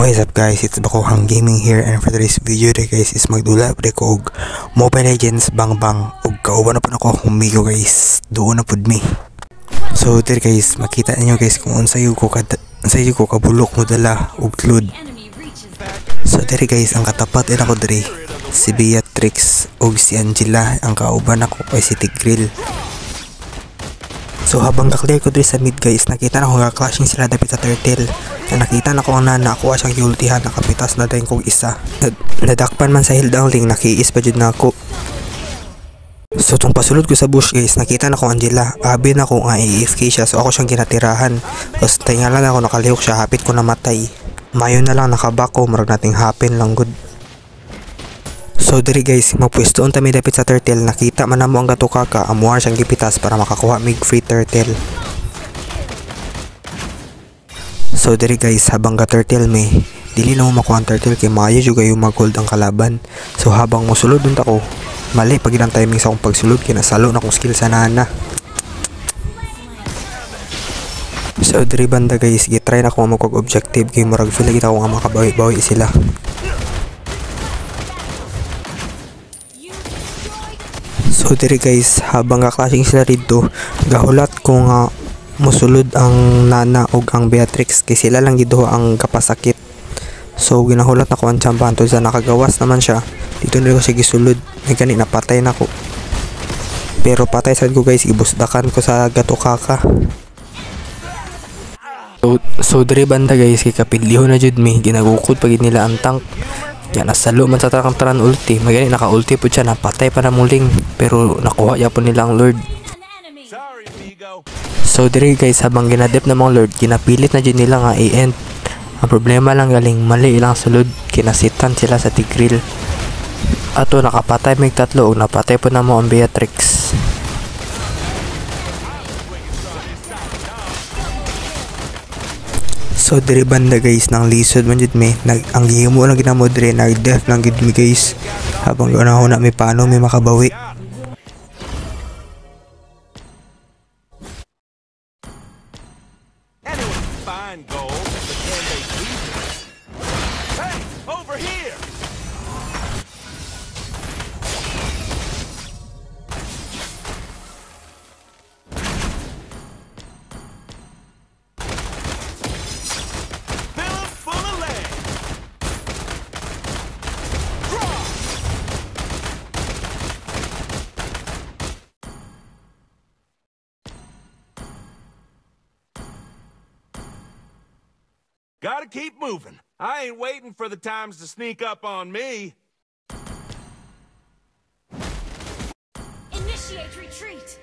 What is up guys, it's Bakuhang Gaming here, and for today's video guys is magdula pre ko og Mobile Legends Bang Bang og kauban na po ako humigo guys, doon na pud mi. So there guys, makita niyo guys kung unsay ko kabulok mo dala og load. So there guys, ang katapat ina ko dire si Beatrix og si Angela, ang kauban ako ay si Tigril. So habang kaklear ko diri sa mid guys, nakita na ko clashing sila dapit sa turtle. Nakita na ko ang nana, ako siyang giultihan, nakapitas na din kong isa. Nadakpan man sa hill downling, nakiis pa dyan na ako. So itong pasulod ko sa bush guys, nakita na ko Angela. Abi na ko nga AFK siya, so ako siyang ginatirahan. Tapos tingalan ako, nakalihok siya, hapit ko namatay. Mayon na lang nakabako, marag nating happen lang good. So diri guys, magpwestoon kami dapit sa turtle. Nakita man na mo ang gatukaka, amuar siyang gipitas para makakuha mig free turtle. So diri guys, habang ga-turtle me, dili na mo makuha ang turtle kay maayo juga yung mag-hold ang kalaban. So habang musulod dun ako, mali pag ilang timing sa akong pagsulod, kinasalo na akong skill sa nana. So diri banda guys, gitry na ako magkog-objective kay murag feel kita ko nga makabawi-bawi sila. So diri guys, habang ga-clashing sila dito, gahulat ko nga musulod ang nana og ang Beatrix kay sila lang giduha ang kapasakit. So ginahulat na ko ang champa anto sa nakagawas naman siya. Dito na ko siya gisulod, ay gani napatay na ko. Pero patay sad ko guys, ibusdakan ko sa gatukaka. So diri banda guys, kay kapildiho na jud mi, ginagukod pagid nila ang tank. Yan nasalo man sa taran ulti, magani naka-ulti pud siya, napatay pa na muling, pero nakuha ya po nila ang Lord. So diri guys, habang ginadep na mga Lord, ginapilit na dyan nila nga i-end. Ang problema lang galing mali ilang sulod, kinasitan sila sa Tigril. Ato nakapatay mig tatlo o napatay po na mo ang Beatrix. So diri banda guys, nang lisod man jud mi, ang gihimo lang ginamo diri, nag-death lang gid mi guys. Habang una mi paano mi makabawi. Gold, but can they beat this? Hey, over here! Fill 'em full of lead. Draw. Gotta keep moving. I ain't waiting for the times to sneak up on me. Initiate retreat.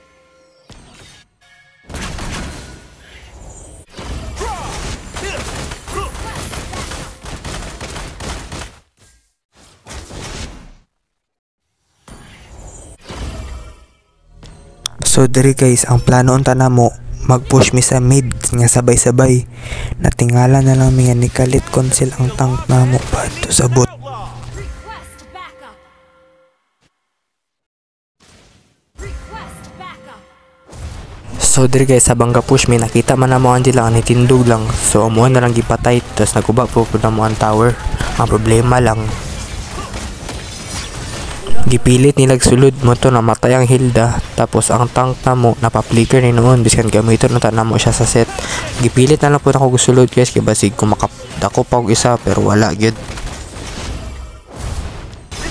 Draw. So diri guys, ang plano unta namo, mag-push mi sa mid nga sabay-sabay. Natingala na lang mi nga nikalit konsil ang tank namo padto sa bot. Request backup. Request backup. So diri guys, habang ga-push mi, nakita man na mo Angela nga nitindog lang. So amuhan na lang gipatay, tapos naguba po na mo ang tower. Ang problema lang, gipilit nilag sulod mo to, namatay ang Hilda. Tapos ang tank na mo napapflicker ni noon, biskan gamiton na tanamo siya sa set. Gipilit na lang po ako gusulod guys, kay basig ko makapdako pa og isa pero wala gyud.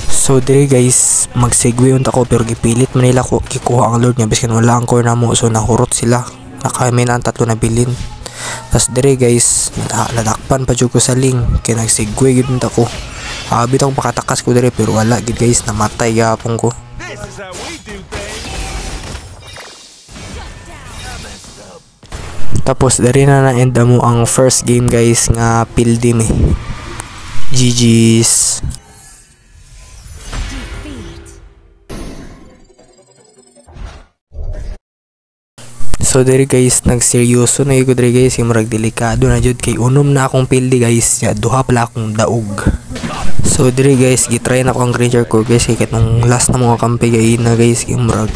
So diri guys, magsegue unta ko pero gipilit man nila ko gikuha ang Lord niya biskan wala ang core na mo. So nahurot sila, nakamin ang tatlo na bilin. Tapos diri guys, nadakpan pa jud ko sa ling, kay nagsegue gyud unta ko. Habit akong pakatakas ko diri pero wala gid guys, namatay yapon ko. This is how we do things. Tapos diri na na-end mo ang first game guys nga pildi mi. GG's. So diri guys, nagseryoso na gyud diri guys, yung murag delikado na jud kay unom na akong pildi guys, ya duha pala akong daog. So diri guys, gitry na ko ang Granger Core guys, kay katong last na mga kampi gay na guys, yung murag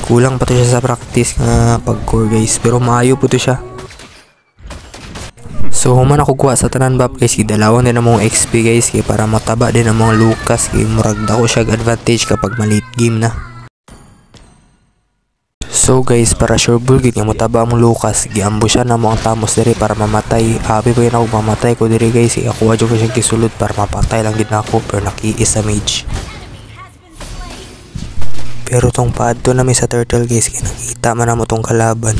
kulang pa to siya sa practice nga pag core guys, pero maayo po to siya. So human ako kuha sa tanan buff guys, gidalawang din ang mga XP guys kay para mataba din ang mga Lucas kay murag dako siya advantage kapag ma-late game na. So guys, para sure bull gid nga mataba ang Lucas, giambo siya na mo ang Tamos diri para mamatay. Happy pa yun ako mamatay ko diri guys, ako adyo ko siyang gisulod para mapatay lang gid nako pero nakiis sa mage. Pero tong paadto na mi sa turtle guys, kaya nakita man namo tong kalaban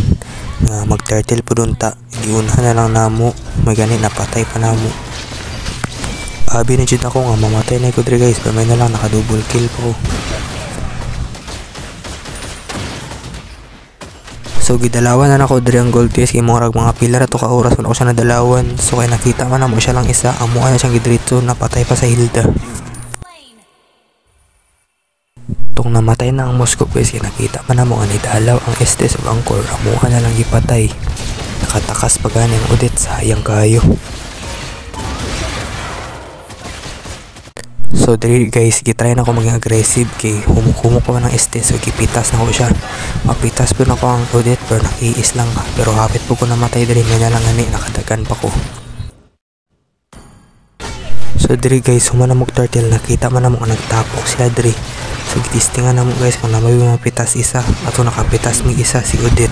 nga mag turtle po dun ta, giunahan na lang namo, may ganit napatay pa namo. Abi na jud ako nga mamatay na ko diri guys, pero may na lang naka double kill po. So gidalawan na nako diri ang gold test kay murag mga pilar ato ka oras man ako siya nadalawan. So kay nakita man namo siya lang isa, amo na siyang gidritso, napatay pa sa Hilda. Tong namatay na ang Moskov guys, kaya nakita man namo nga nidalaw ang Estes ug Angkor, amo na lang gipatay. Nakatakas pa gani ang Odette, sayang kayo. So diri guys, gitry na ako maging aggressive kay humuk-humuk pa man ang Estes, so gipitas na ko siya. Mapitas po na ko ang Odette pero nakiis lang, pero hapit po ko namatay diri, may na lang ani, nakadagan pa ko. So diri guys, humanamog turtle, nakita man namo nga nagtapok sila diri. So gitistingan namo guys kung namay mapitas isa, ato nakapitas mi isa si Odette.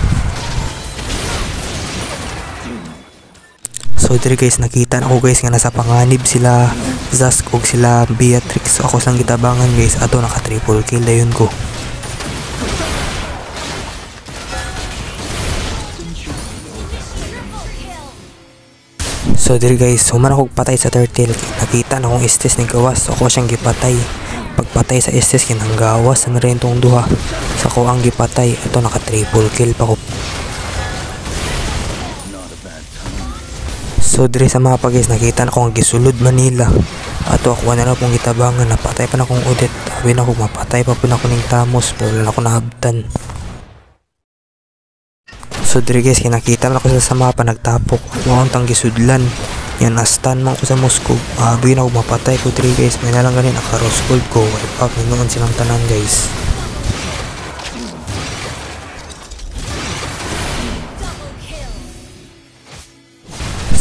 So diri guys, nakita na ko guys nga nasa panganib sila Zask og sila Beatrix. So ako sang gitabangan guys, ato naka triple kill dayon ko. So diri guys, human ako patay sa turtle, nakita na akong Estes ni gawas, so ako siyang gipatay. Pagpatay sa Estes kinang gawas na rin tong duha, sa ko ang gipatay, ato naka triple kill pa ko. So diri sa mapa guys, nakita na ko ang gisulod Manila, ato ako na lang pong gitabangan, napatay pa na akong Odette. Sabi na ako mapatay pa po na ako ng Tamos pero wala ako nahabtan. So diri guys, kinakita na ako sa mapa nagtapok, mukhang tang gisudlan yan, na-stun man ko sa Moskov. Abi na ako mapatay ko diri guys, may nalang ganin naka-rose gold ko, wipe out minuon silang tanan guys.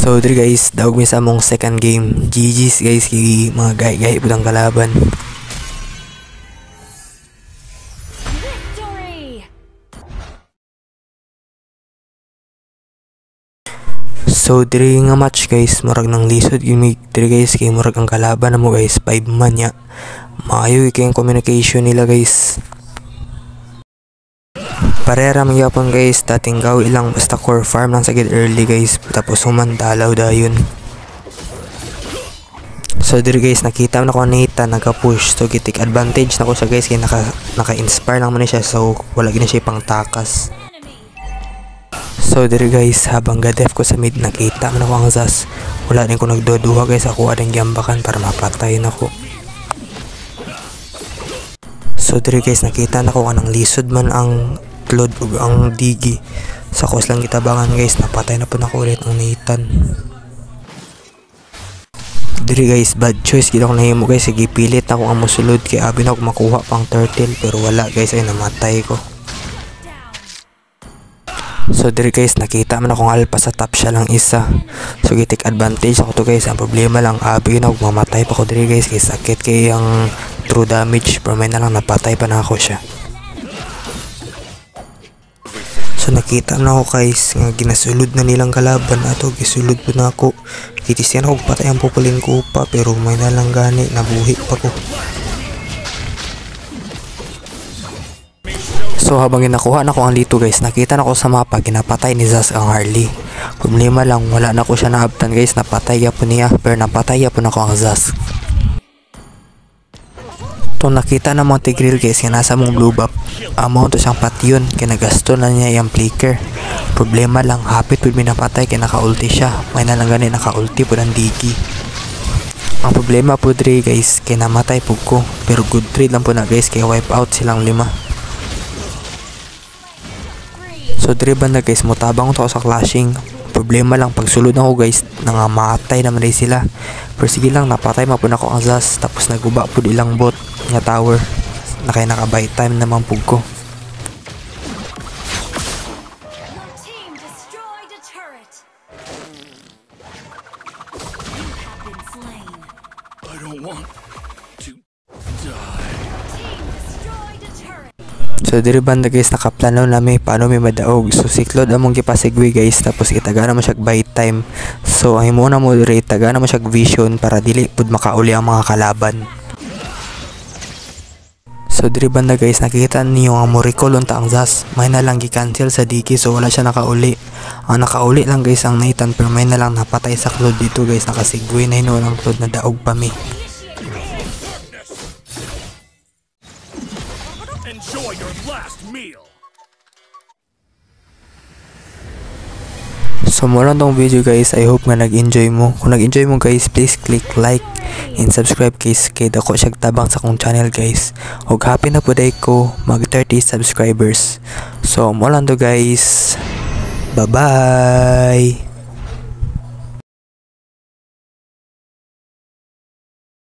So diri guys, daog mi sa among second game. GG's guys, kay mga gay-gay po ang kalaban. Victory! So diri nga match guys, murag nang lisod gimig diri guys, kay murag ang kalaban namo guys 5 man nya. Maayo kay ang communication nila guys. Parera magyapon guys, dating gaw ilang basta core farm lang sa gid early guys, tapos humandalaw dayon. So diri guys, nakita na ko Nathan nagka-push, so gitik advantage na ko sa guys kay naka-inspire lang man siya, so wala gina siya pang takas. So diri guys, habang gadef ko sa mid, nakita man ako ang Zas, wala din ko nagduduha guys, ako ading giambakan para mapatay na ko. So diri guys, nakita na ko kanang lisod man ang Claude ug ang Digi, sa kos lang gitabangan guys, napatay na po na ko ulit ang Nathan. Diri guys, bad choice gid ako nahimo guys, sige pilit ako ang mosulod kay abi na ako makuha pang turtle pero wala guys, ay namatay ko. So diri guys, nakita man akong alpha sa top siya lang isa, so gitik advantage ako to guys. Ang problema lang, abi na ako mamatay pa ko diri guys, kay sakit kay ang true damage, pero may na lang napatay pa na ako siya. So nakita na ako guys nga ginasulod na nilang kalaban, ato gisulod po na ako. Kitisyan ako patay ang pupulin ko pa, pero may nalang gani, nabuhi pa ko. So habang ginakuha na ko ang lito guys, nakita na ko sa mapa ginapatay ni Zas ang Harley. Problema lang, wala na ko siya naabtan guys, napatay po niya, pero napatay po na ko ang Zas. To nakita na mo Tigreal guys, nga nasa mong blue buff, amo to siyang patyon, kinagasto na niya yung flicker. Problema lang, hapit pud minapatay kay naka-ulti siya, may nalang gani naka-ulti po ng Digi. Ang problema po diri guys, kay namatay po ko, pero good trade lang po na guys, kay wipe out silang 5. So diri banda guys, mutabang to sa clashing. Problema lang, pagsulod ako guys, nangamatay naman rin sila. Pero sige lang, napatay mapun ako ang Zas, tapos naguba po ilang bot nga tower, na kaya naka-buy time naman po ko. Your team destroyed a turret. want to die. Team destroyed a turret. So diri banda guys nakaplano nami paano mi madaog. So siklod among gipasigwi guys tapos itagana mo siya buy time. So ay mo na mo diri tagana mo siya vision para dili pud makauli ang mga kalaban. So diri banda guys nakikita niyo ang mo-recall unta ang Zas. May na lang gi-cancel sa Diki so wala siya nakauli. Ang nakauli lang guys ang Nathan pero may na lang napatay sa Claude dito guys nakasigwi na hino ang Claude na daog pa mi. Enjoy your last meal. So mo lang tong video guys, I hope nga nag-enjoy mo. Kung nag-enjoy mo guys, please click like and subscribe guys kay dako siya tabang sa kong channel guys. Og happy na po day ko mag 30 subscribers. So mo lang to guys. Bye bye.